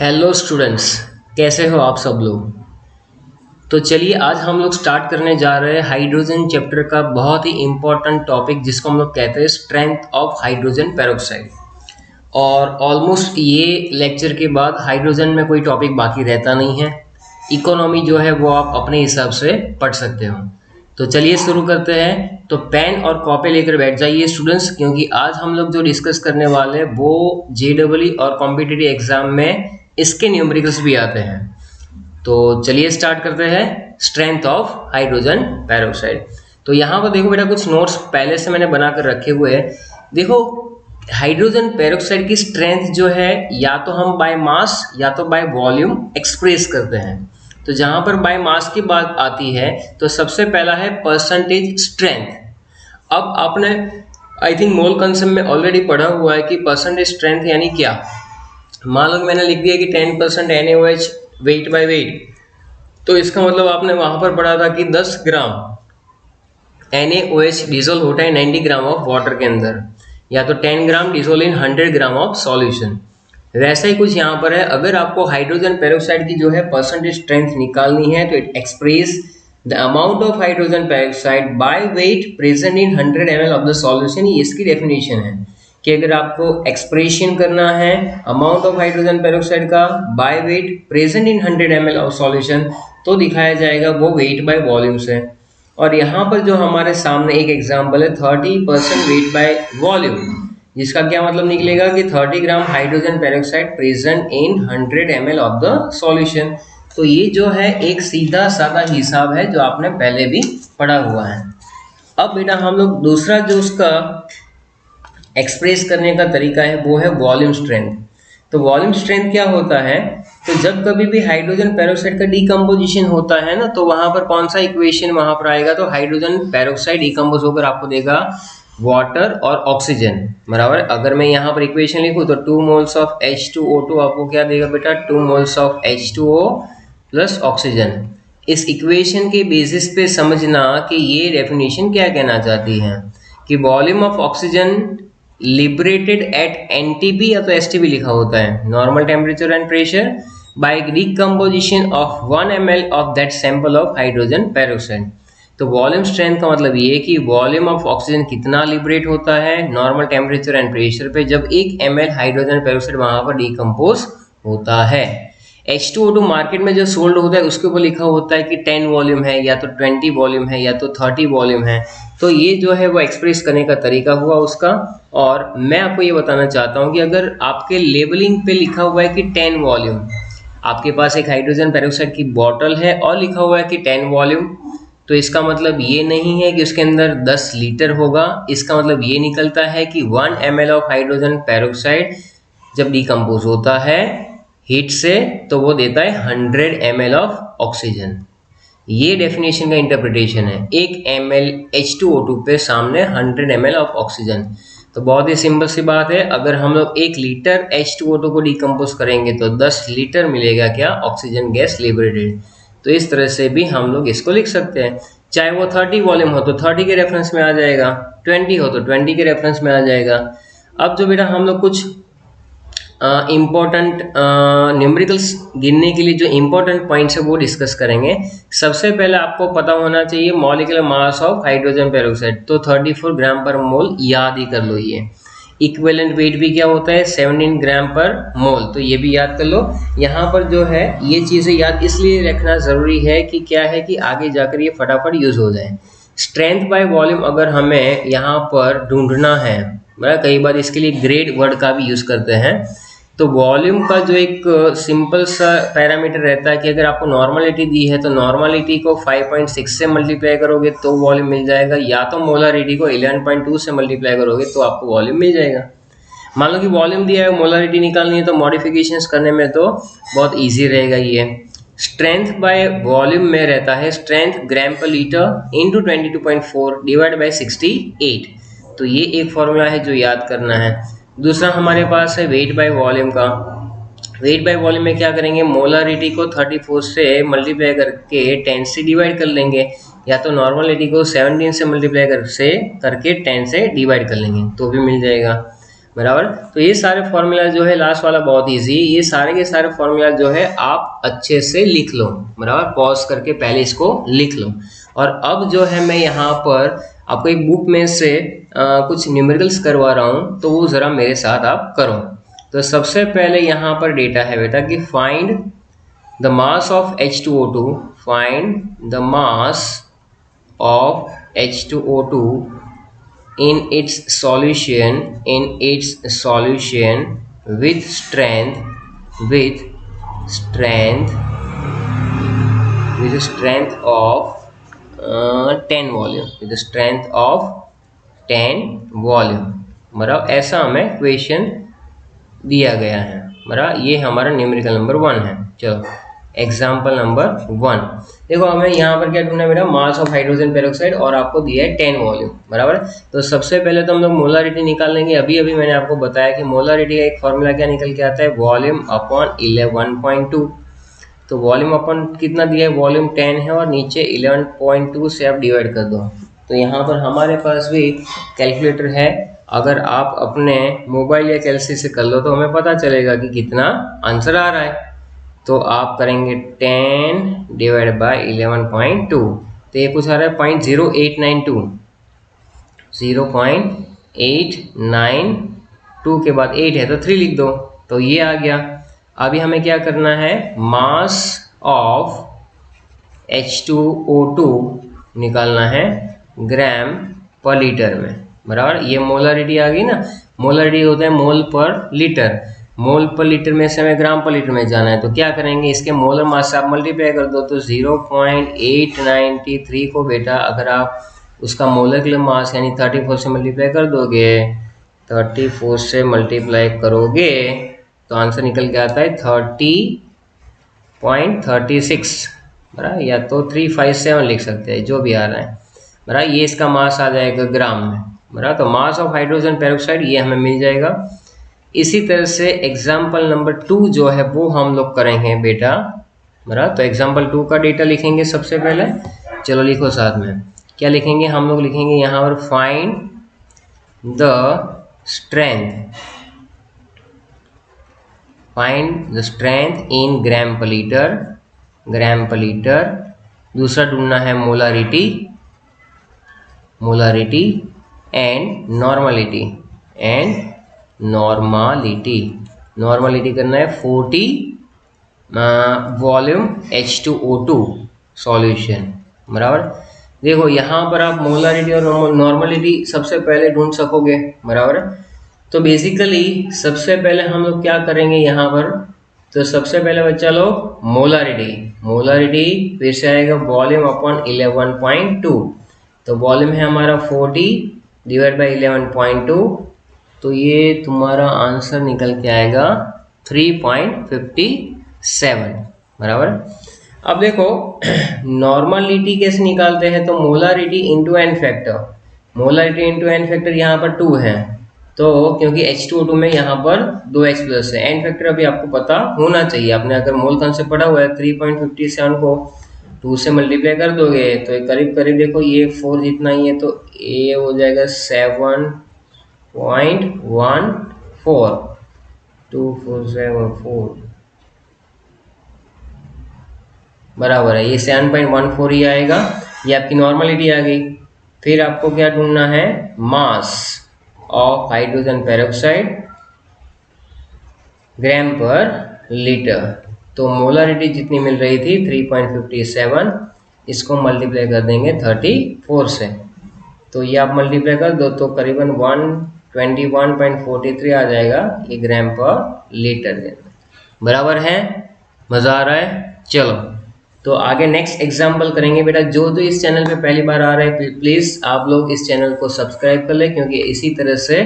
Hello students, कैसे हो आप सब लोग। तो चलिए आज हम लोग स्टार्ट करने जा रहे हैं हाइड्रोजन चैप्टर का बहुत ही इम्पोर्टेंट टॉपिक जिसको हम लोग कहते हैं स्ट्रेंथ ऑफ हाइड्रोजन पेरोक्साइड। और ऑलमोस्ट ये लेक्चर के बाद हाइड्रोजन में कोई टॉपिक बाकी रहता नहीं है। इकोनॉमी जो है वो आप अपने हिसाब से पढ़ सकते हो। तो चलिए शुरू करते हैं। तो पेन और कॉपी लेकर बैठ जाइए स्टूडेंट्स, क्योंकि आज हम लोग जो डिस्कस करने वाले हैं वो जेईई और कॉम्पिटिटिव एग्जाम में इसके न्यूमेरिकल्स भी आते हैं। तो चलिए स्टार्ट करते हैं स्ट्रेंथ ऑफ हाइड्रोजन पेरोक्साइड। तो यहाँ पर देखो बेटा, कुछ नोट्स पहले से मैंने बना कर रखे हुए हैं। देखो हाइड्रोजन पेरोक्साइड की स्ट्रेंथ जो है या तो हम बाय मास या तो बाय वॉल्यूम एक्सप्रेस करते हैं। तो जहाँ पर बाय मास की बात आती है तो सबसे पहला है परसेंटेज स्ट्रेंथ। अब आपने आई थिंक मोल कंसेप्ट में ऑलरेडी पढ़ा हुआ है कि परसेंटेज स्ट्रेंथ यानी क्या। मान लो मैंने लिख दिया कि 10% NaOH वेट बाय वेट, तो इसका मतलब आपने वहां पर पढ़ा था कि 10 ग्राम NaOH डिजोल्व होता है 90 ग्राम ऑफ वाटर के अंदर, या तो 10 gram dissolve in 100 gram of solution. वैसा ही कुछ यहाँ पर है। अगर आपको हाइड्रोजन पेरोक्साइड की जो है परसेंटेज स्ट्रेंथ निकालनी है तो it express the amount of hydrogen peroxide by weight present in 100 ml of the solution. ये इसकी डेफिनेशन है कि अगर आपको एक्सप्रेशन करना है अमाउंट ऑफ हाइड्रोजन पेरोक्साइड का by weight present in 100 ml of solution, तो दिखाया जाएगा वो वेट बाय वॉल्यूम से। और यहाँ पर जो हमारे सामने एक एग्जांपल है 30% वेट बाय वॉल्यूम, जिसका क्या मतलब निकलेगा कि 30 gram hydrogen peroxide present in 100 ml of the solution. तो ये जो है एक सीधा साधा हिसाब है जो आपने पहले भी पढ़ा हुआ है। अब बेटा हम लोग दूसरा जो उसका एक्सप्रेस करने का तरीका है वो है वॉल्यूम स्ट्रेंथ। तो वॉल्यूम स्ट्रेंथ क्या होता है, तो जब कभी भी हाइड्रोजन पेरोक्साइड का डीकम्पोजिशन होता है ना, तो वहां पर कौन सा इक्वेशन वहां पर आएगा, तो हाइड्रोजन पेरोक्साइड डीकम्पोज होकर आपको देगा वाटर और ऑक्सीजन बराबर। अगर मैं यहाँ पर इक्वेशन लिखूं तो 2 मोल्स ऑफ H2O2 आपको क्या देगा बेटा, 2 moles of H2O plus oxygen. इस इक्वेशन के बेसिस पे समझना कि ये डेफिनेशन क्या कहना चाहती है कि volume of oxygen liberated at NTP या तो STP लिखा होता है, normal temperature and pressure, by decomposition of 1 ml of that sample of hydrogen peroxide. तो वॉल्यूम स्ट्रेंथ का मतलब ये कि वॉल्यूम ऑफ ऑक्सीजन कितना लिबरेट होता है नॉर्मल टेम्परेचर एंड प्रेशर पे जब 1 ml हाइड्रोजन पेरोक्साइड वहां पर डिकम्पोज होता है। H2O2 मार्केट में जो सोल्ड होता है उसके ऊपर लिखा होता है कि 10 वॉल्यूम है या तो 20 वॉल्यूम है या तो 30 वॉल्यूम है। तो ये जो है वो एक्सप्रेस करने का तरीका हुआ उसका। और मैं आपको ये बताना चाहता हूँ कि अगर आपके लेबलिंग पे लिखा हुआ है कि 10 वॉल्यूम, आपके पास एक हाइड्रोजन पेरोक्साइड की बॉटल है और लिखा हुआ है कि 10 वॉल्यूम, तो इसका मतलब ये नहीं है कि उसके अंदर 10 लीटर होगा। इसका मतलब ये निकलता है कि 1 ml ऑफ हाइड्रोजन पेरोक्साइड जब डिकम्पोज होता है हीट से तो वो देता है 100 ml ऑफ ऑक्सीजन। ये डेफिनेशन का इंटरप्रिटेशन है, 1 ml H2O2 पे सामने 100 ml ऑफ ऑक्सीजन। तो बहुत ही सिंपल सी बात है, अगर हम लोग 1 लीटर H2O2 को डिकम्पोज करेंगे तो 10 लीटर मिलेगा क्या, ऑक्सीजन गैस लिबरेटेड। तो इस तरह से भी हम लोग इसको लिख सकते हैं। चाहे वो 30 वॉल्यूम हो तो 30 के रेफरेंस में आ जाएगा, 20 हो तो 20 के रेफरेंस में आ जाएगा। अब जो बेटा हम लोग कुछ इम्पोर्टेंट न्यूमेरिकल्स गिनने के लिए जो इम्पोर्टेंट पॉइंट्स है वो डिस्कस करेंगे। सबसे पहले आपको पता होना चाहिए molecular mass of hydrogen peroxide, तो 34 ग्राम पर मोल याद ही कर लो। ये इक्विवेलेंट वेट भी क्या होता है, 17 ग्राम पर मोल, तो ये भी याद कर लो। यहाँ पर जो है ये चीज़ें याद इसलिए रखना ज़रूरी है कि क्या है कि आगे जाकर ये फटाफट यूज़ हो जाए। स्ट्रेंथ बाय वॉल्यूम अगर हमें यहाँ पर ढूंढना है, कई बार इसके लिए ग्रेड वर्ड का भी यूज़ करते हैं। तो वॉल्यूम का जो एक सिंपल सा पैरामीटर रहता है कि अगर आपको नॉर्मलिटी दी है तो नॉर्मलिटी को 5.6 से मल्टीप्लाई करोगे तो वॉल्यूम मिल जाएगा, या तो मोलारिटी को 11.2 से मल्टीप्लाई करोगे तो आपको वॉल्यूम मिल जाएगा। मान लो कि वॉल्यूम दिया है, मोलारिटी निकालनी है, तो मॉडिफिकेशंस करने में तो बहुत ईजी रहेगा ये। स्ट्रेंथ बाय वॉल्यूम में रहता है स्ट्रेंथ ग्राम पर लीटर इंटू 22.4 डिवाइड बाई 68। तो ये एक फॉर्मूला है जो याद करना है। दूसरा हमारे पास है वेट बाय वॉल्यूम का। वेट बाय वॉल्यूम में क्या करेंगे, मोलारिटी को 34 से मल्टीप्लाई करके 10 से डिवाइड कर लेंगे, या तो नॉर्मलिटी को 17 से मल्टीप्लाई करके 10 से डिवाइड कर लेंगे तो भी मिल जाएगा। बराबर। तो ये सारे फॉर्मूला जो है, लास्ट वाला बहुत इजी, ये सारे के सारे फॉर्मूला जो है आप अच्छे से लिख लो, बराबर। पॉज करके पहले इसको लिख लो। और अब जो है मैं यहाँ पर आपको एक बुक में से कुछ न्यूमेरिकल्स करवा रहा हूँ, तो वो ज़रा मेरे साथ आप करो। तो सबसे पहले यहाँ पर डेटा है बेटा कि find the mass of H2O2, find the mass of H2O2 in its solution with strength of 10 volume, with strength of 10 volume, बराबर। ऐसा हमें क्वेश्चन दिया गया है, बराबर। ये हमारा न्यूमेरिकल नंबर 1 है। चलो एग्जाम्पल नंबर 1 देखो, हमें यहाँ पर क्या ढूंढना है बेटा, मास ऑफ हाइड्रोजन पेरोक्साइड, और आपको दिया है 10 वॉल्यूम, बराबर। तो सबसे पहले तो हम लोग मोलारिटी निकाल लेंगे। अभी मैंने आपको बताया कि मोलारिटी का एक फॉर्मूला क्या निकल के आता है, वॉल्यूम अपॉन 11.2। तो वॉल्यूम अपन कितना दिया है, वॉल्यूम 10 है, और नीचे 11.2 से आप डिवाइड कर दो। तो यहाँ पर हमारे पास भी कैलकुलेटर है, अगर आप अपने मोबाइल या कैलसी से कर लो तो हमें पता चलेगा कि कितना आंसर आ रहा है। तो आप करेंगे 10 डिवाइड बाय 11.2, तो ये कुछ आ रहा है 0.0892, 0.892 के बाद 8 है तो 3 लिख दो, तो ये आ गया। अभी हमें क्या करना है, मास ऑफ H2O2 निकालना है ग्राम पर लीटर में, बराबर। ये मोलारिटी आ गई ना, मोलारिटी होता है मोल पर लीटर, मोल पर लीटर में से हमें ग्राम पर लीटर में जाना है। तो क्या करेंगे, इसके मोलर मास से आप मल्टीप्लाई कर दो, तो 0.893 को बेटा अगर आप उसका मोलर मास यानी 34 से मल्टीप्लाई कर दोगे, 34 से मल्टीप्लाई करोगे तो आंसर निकल के आता है 30.36, बराबर। या तो 357 लिख सकते हैं, जो भी आ रहा है, बराबर। ये इसका मास आ जाएगा ग्राम में, बराबर। तो मास ऑफ हाइड्रोजन पेरोक्साइड ये हमें मिल जाएगा। इसी तरह से एग्जाम्पल नंबर 2 जो है वो हम लोग करेंगे बेटा, बराबर। तो एग्जाम्पल 2 का डेटा लिखेंगे सबसे पहले। चलो लिखो साथ में, क्या लिखेंगे हम लोग, लिखेंगे यहाँ पर फाइंड द स्ट्रेंथ इन ग्राम पर लीटर। दूसरा ढूंढना है मोलारिटी एंड नॉर्मलिटी करना है 40 वॉल्यूम H2O2 सॉल्यूशन, बराबर। देखो यहाँ पर आप मोलारिटी और नॉर्मलिटी सबसे पहले ढूंढ सकोगे, बराबर। तो बेसिकली सबसे पहले हम लोग क्या करेंगे यहाँ पर, तो सबसे पहले बच्चा लोग मोलारिटी फिर से आएगा वॉल्यूम अपॉन 11.2। तो वॉल्यूम है हमारा 40 डिवाइड बाई 11.2, तो ये तुम्हारा आंसर निकल के आएगा 3.57, बराबर। अब देखो नॉर्मलिटी कैसे निकालते हैं, तो मोलारिटी इंटू एन फैक्टर यहाँ पर 2 है, तो क्योंकि H2O2 में यहाँ पर 2H प्लस है, एन फैक्टर अभी आपको पता होना चाहिए, आपने अगर मोल कंसेप्ट पढ़ा हुआ है। 3.57 को 2 से मल्टीप्लाई कर दोगे तो ये करीब देखो ये 4 जितना ही है, तो ये हो जाएगा 7.14, 2474 बराबर है, ये 7.14 ही आएगा। ये आपकी नॉर्मलिटी आ गई। फिर आपको क्या ढूंढना है, मास ऑफ हाइड्रोजन पेरोक्साइड ग्राम पर लीटर। तो मोलारिटी जितनी मिल रही थी 3.57, इसको मल्टीप्लाई कर देंगे 34 से, तो ये आप मल्टीप्लाई कर दो तो करीबन 121.43 आ जाएगा ये ग्राम पर लीटर के अंदर, बराबर है। मज़ा आ रहा है। चलो तो आगे नेक्स्ट एग्जाम्पल करेंगे बेटा। जो इस चैनल पे पहली बार आ रहे हैं प्लीज़ आप लोग इस चैनल को सब्सक्राइब कर लें, क्योंकि इसी तरह से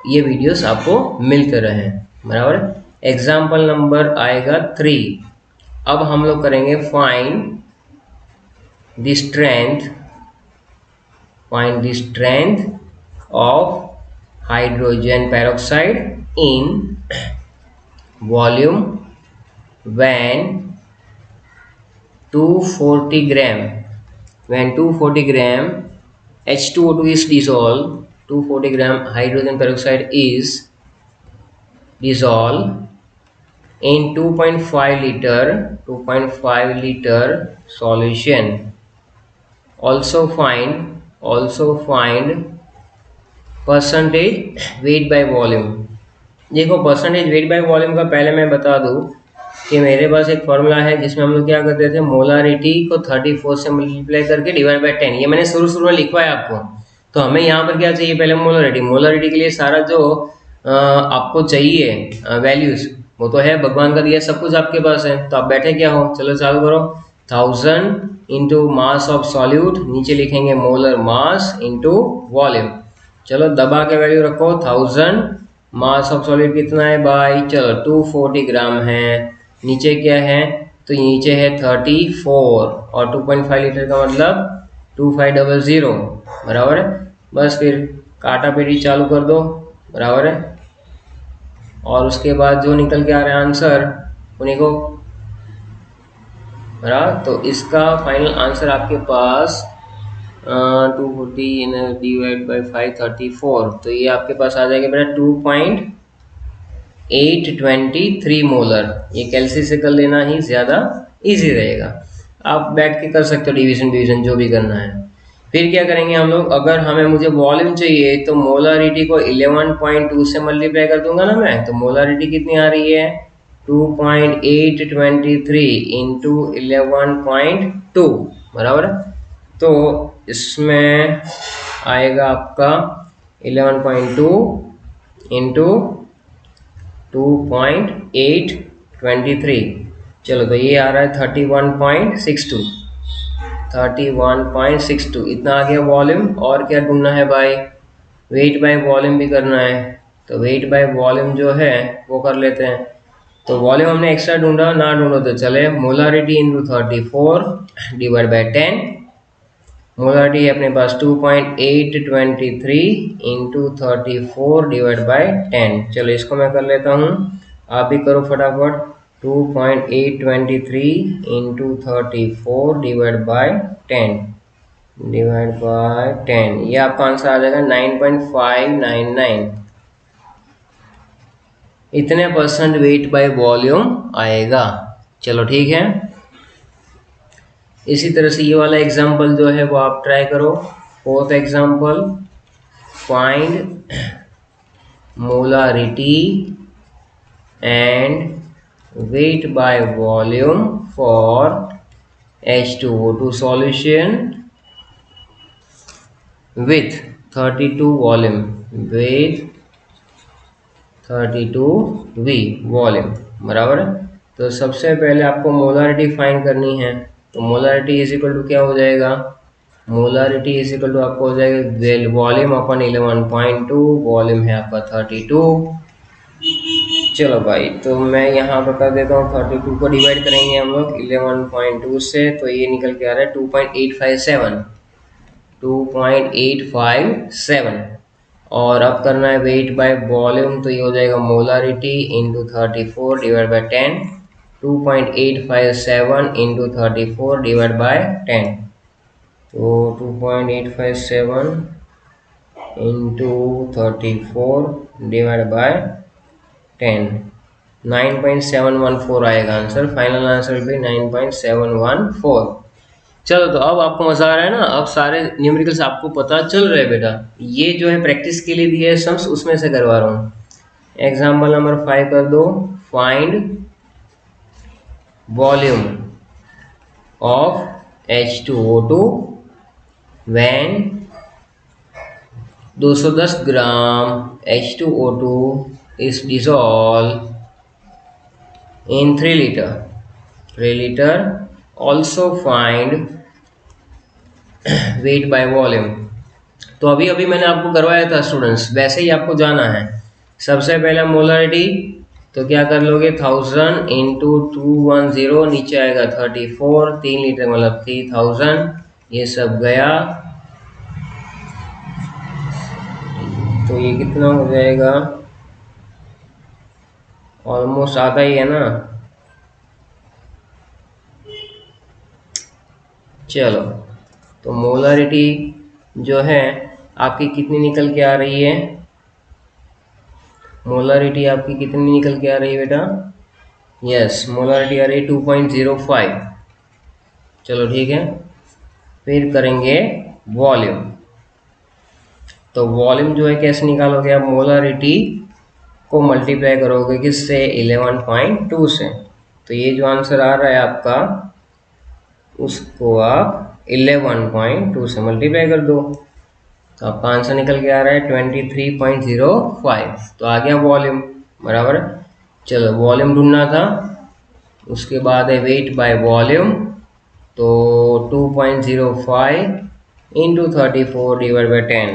ये वीडियोस आपको मिलते रहें, बराबर। एग्जाम्पल नंबर आएगा 3। अब हम लोग करेंगे find the strength of hydrogen peroxide in volume when 240 gram H2O2 is dissolved, 240 gram hydrogen peroxide is dissolve in 2.5 liter solution. Also find percentage weight by volume. देखो परसेंटेज वेट बाय वॉल्यूम का पहले मैं बता दूं कि मेरे पास एक formula है जिसमें हम लोग क्या करते थे, मोलारिटी को 34 से मल्टीप्लाई करके डिवाइड बाय 10। ये मैंने शुरू में लिखवाया आपको। तो हमें यहाँ पर क्या चाहिए, पहले मोलारिटी के लिए सारा जो आपको चाहिए वैल्यूज वो तो है, भगवान का दिया सब कुछ आपके पास है। तो आप बैठे क्या हो, चलो चालू करो। 1000 इंटू मास ऑफ सॉल्यूट, नीचे लिखेंगे मोलर मास इंटू वॉल्यूम। चलो दबा के वैल्यू रखो 1000, मास ऑफ सॉलिड कितना है भाई, चलो 240 ग्राम है। नीचे क्या है, तो नीचे है 34 और 2.5 लीटर का मतलब 2500 बराबर है। बस फिर काटा पेटी चालू कर दो, बराबर है। और उसके बाद जो निकल के आ रहा है आंसर उन्हीं को बराबर। तो इसका फाइनल आंसर आपके पास 240 डिवाइड बाई 534, तो ये आपके पास आ जाएगा बेटा 2.823 मोलर। ये कैलसी से कर लेना ही ज़्यादा इजी रहेगा। आप बैठ के कर सकते हो डिवीजन जो भी करना है। फिर क्या करेंगे हम लोग, अगर हमें मुझे वॉल्यूम चाहिए तो मोलारिटी को 11.2 से मल्टीप्लाई कर दूंगा ना मैं। तो मोलारिटी कितनी आ रही है, 2.823 इंटू 11.2 बराबर। तो इसमें आएगा आपका 11.2 इंटू 2.823। चलो तो ये आ रहा है 31.62 इतना आ गया वॉल्यूम। और क्या ढूंढना है भाई, वेट बाय वॉल्यूम भी करना है। तो वेट बाय वॉल्यूम जो है वो कर लेते हैं। तो वॉल्यूम हमने एक्स्ट्रा ढूंढा, ना ढूंढो तो चले। Molarity into 34 divide by 10। Molarity है अपने पास 2.823 इंटू 34 डिवाइड बाई 10। चलो इसको मैं कर लेता हूँ, आप भी करो फटाफट। 2.823 इंटू 34 डिवाइड बाई 10 ये आपका आंसर आ जाएगा 9.599। इतने परसेंट वेट बाय वॉल्यूम आएगा। चलो ठीक है। इसी तरह से ये वाला एग्जाम्पल जो है वो आप ट्राई करो। Fourth example, find molarity and weight by volume for H2O2 solution with 32 volume, with 32V volume बराबर है। तो सबसे पहले आपको मोलारिटी फाइंड करनी है। तो मोलारिटी इज इक्वल टू क्या हो जाएगा, मोलारिटी इज इक्वल टू आपको हो जाएगा वॉल्यूम अपन 11.2, वॉल्यूम है आपका 32। चलो भाई तो मैं यहाँ पर कर देता हूँ 32 को डिवाइड करेंगे हम लोग 11.2 से, तो ये निकल के आ रहा है 2.857। और अब करना है वेट बाय वॉल्यूम, तो ये हो जाएगा molarity into 34 divide by 10। 2.857 into 34 divide by 10। तो 2.857 इंटू 34 डिवाइड बाय 10, 9.714 आएगा आंसर। फाइनल आंसर भी 9.714। चलो तो अब आपको मजा आ रहा है ना, अब सारे न्यूमेरिकल्स आपको पता चल रहे हैं बेटा। ये जो है प्रैक्टिस के लिए दिए सम्स, उसमें से करवा रहा हूँ। एग्जाम्पल नंबर 5 कर दो, find volume of H2O2 when 210 gram H2O2 is dissolved in 3 liter। also find weight by volume। तो अभी मैंने आपको करवाया था स्टूडेंट्स, वैसे ही आपको जाना है। सबसे पहले मोलारिटी तो क्या कर लोगे, 1000 इंटू 210, नीचे आएगा 34, 3 लीटर मतलब 3000, ये सब गया। तो ये कितना हो जाएगा, ऑलमोस्ट आता ही है ना। चलो तो मोलारिटी जो है आपकी कितनी निकल के आ रही है, मोलरिटी आपकी कितनी निकल के आ रही है बेटा? यस, मोलरिटी आ रही है 2.05। चलो ठीक है, फिर करेंगे वॉल्यूम। तो वॉल्यूम जो है कैसे निकालोगे आप? मोलरिटी को मल्टीप्लाई करोगे किससे? 11.2 से। तो ये जो आंसर आ रहा है आपका, उसको आप 11.2 से मल्टीप्लाई कर दो, तो आपका आंसर निकल के आ रहा है 23.05। तो आ गया वॉल्यूम, बराबर। चलो वॉल्यूम ढूंढना था, उसके बाद है वेट बाय वॉल्यूम। तो 2.05 into 34 divide by 10,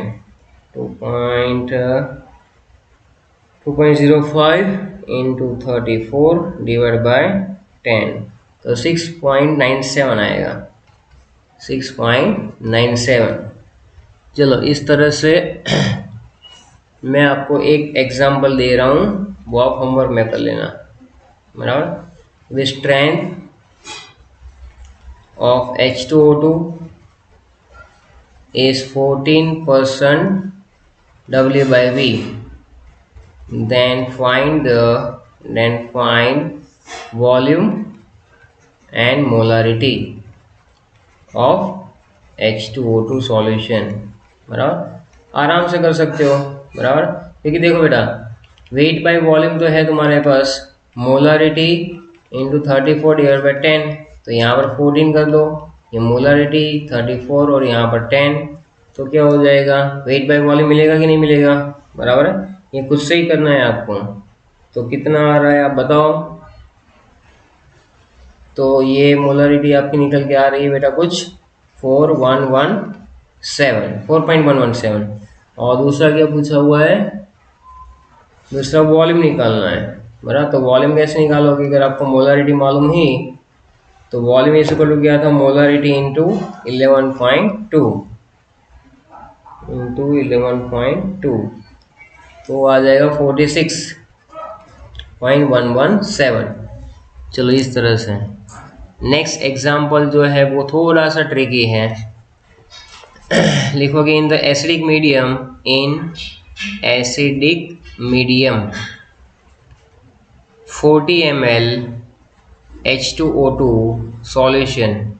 2.05 into 34 divide by 10, तो 6.97 आएगा, 6.97। चलो इस तरह से मैं आपको एक एग्जांपल दे रहा हूँ, वो आप होमवर्क में कर लेना, बराबर। The strength of H2O2 is 14% W by V. Then find volume and molarity of H2O2 solution। बराबर, आराम से कर सकते हो, बराबर। क्योंकि देखो बेटा, वेट बाय वॉल्यूम तो है तुम्हारे पास, मोलारिटी इंटू 34 डिवाइड बाई 10, तो यहाँ पर 14 कर दो, ये मोलारिटी 34 और यहाँ पर 10, तो क्या हो जाएगा? वेट बाय वॉल्यूम मिलेगा कि नहीं मिलेगा? बराबर है, ये खुद से ही करना है आपको। तो कितना आ रहा है आप बताओ? तो ये मोलारिटी आपकी निकल के आ रही है बेटा कुछ 4.117। और दूसरा क्या पूछा हुआ है? दूसरा वॉल्यूम निकालना है, बराबर। तो वॉल्यूम कैसे निकालोगे? अगर आपको मोलारिटी मालूम ही, तो वॉल्यूम इस इक्वल टू क्या था? मोलारिटी इंटू 11.2 इंटू 11.2, तो आ जाएगा 46.117। चलो इस तरह से। नेक्स्ट एग्जाम्पल जो है वो थोड़ा सा ट्रिकी है। लिखोगे in the acidic medium 40 ml H2O2 solution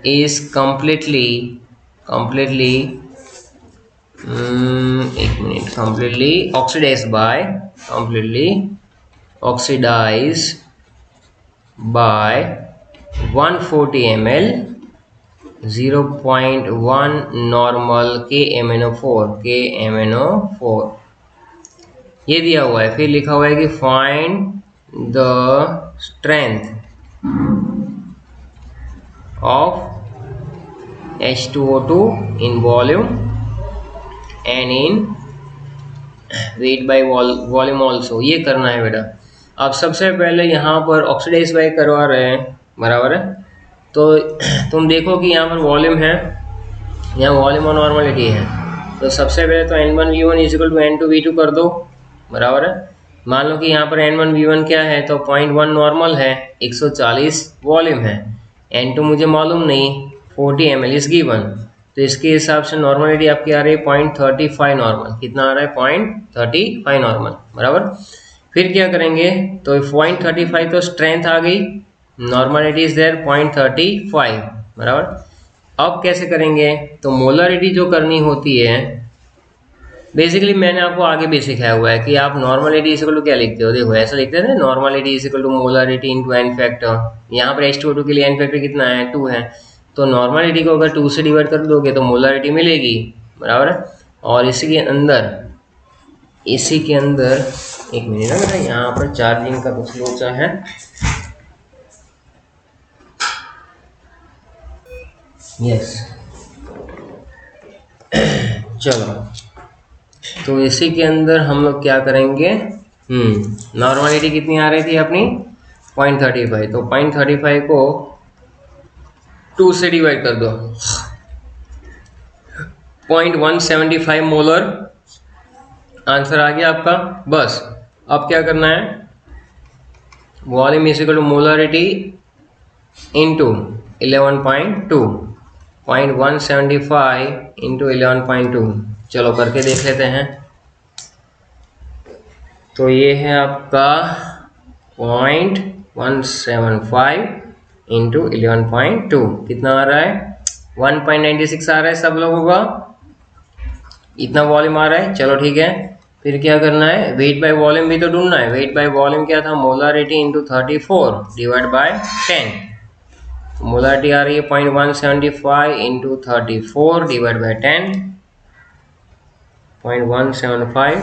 is completely oxidized by 140 ml 0.1 normal KMnO4 ये दिया हुआ है। फिर लिखा हुआ है कि find the strength of H2O2 in volume and in weight by volume also. ये करना है बेटा। अब सबसे पहले यहाँ पर ऑक्सीडाइज बाय करवा रहे हैं, बराबर है। तो तुम देखो कि यहाँ पर वॉल्यूम है, यहाँ वॉल्यूम और नॉर्मलिटी है। तो सबसे पहले तो N1V1 = N2V2 कर दो, बराबर है। मान लो कि यहाँ पर N1V1 क्या है? तो 0.1 नॉर्मल है, 140 वॉल्यूम है। N2 मुझे मालूम नहीं, 40 ml इज गिवन, तो इसके हिसाब से नॉर्मलिटी आपकी आ रही है 0.35 नॉर्मल। कितना आ रहा है? 0.35 नॉर्मल, बराबर। फिर क्या करेंगे? तो 0.35 तो स्ट्रेंथ आ गई, नॉर्मलिटी इज देयर 0.35, बराबर। अब कैसे करेंगे? तो मोलरिटी जो करनी होती है, बेसिकली मैंने आपको आगे भी सिखाया हुआ है कि आप नॉर्मलिटी इक्वल टू क्या लिखते हो। देखो ऐसा लिखते हैं, normality equal to molarity into n factor. यहाँ पर H2O2 के लिए एन फैक्टर कितना है? 2 है। तो नॉर्मलिटी को अगर 2 से डिवाइड कर दोगे तो मोलरिटी मिलेगी, बराबर है। और इसी के अंदर एक मिनट ना बेटा, यहाँ पर चार्जिंग का कुछ लोचा है। यस चलो, तो इसी के अंदर हम लोग क्या करेंगे? नॉर्मलिटी कितनी आ रही थी अपनी? 0.35। तो 0.35 को 2 से डिवाइड कर दो, 0.175 मोलर आंसर आ गया आपका। बस अब क्या करना है? Volume is equal to molarity into 11.2, 0.175 into 11.2। चलो करके देख लेते हैं। तो ये है आपका 0.175 इंटू 11.2 कितना आ रहा है 1.96 आ रहा है सब लोगों का, इतना वॉल्यूम आ रहा है। चलो ठीक है, फिर क्या करना है, वेट बाय वॉल्यूम भी तो ढूंढना है। वेट बाय वॉल्यूम क्या था, molarity into 34 divide by 10। Molarity आ रही है 0.175 into 34 divide by 10, 0.175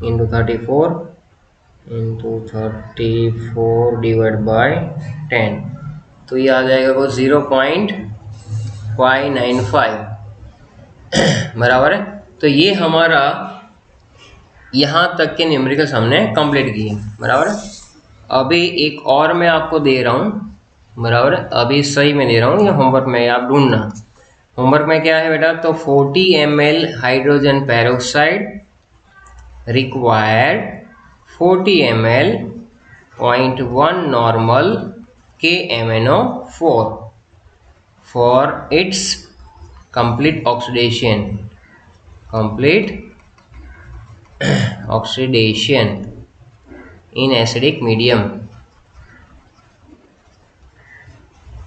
into 34 into 34 divide by 10, तो ये आ जाएगा को 0.595 बराबर है। तो ये हमारा यहाँ तक के न्यूमेरिकल्स हमने कंप्लीट किए बराबर है। अभी एक और मैं आपको दे रहा हूँ बराबर है, अभी सही में दे रहा हूँ, ये होमवर्क में आप ढूंढना। होमवर्क में क्या है बेटा, तो 40 ml hydrogen peroxide required 40 ml 0.1 normal KMnO4 for its complete oxidation in acidic medium.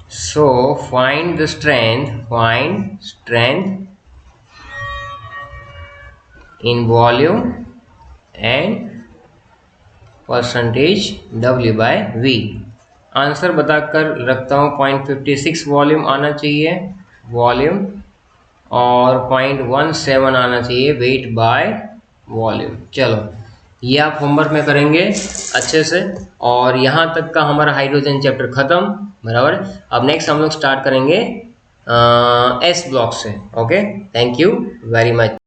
So find the strength in volume and percentage W by V। Answer बताकर रखता हूँ 0.56 वॉल्यूम आना चाहिए वॉल्यूम, और 0.17 आना चाहिए वेट बाय वॉल्यूम। चलो ये आप होमवर्क में करेंगे अच्छे से, और यहाँ तक का हमारा हाइड्रोजन चैप्टर खत्म बराबर। अब नेक्स्ट हम लोग स्टार्ट करेंगे S ब्लॉक से। Okay, thank you very much.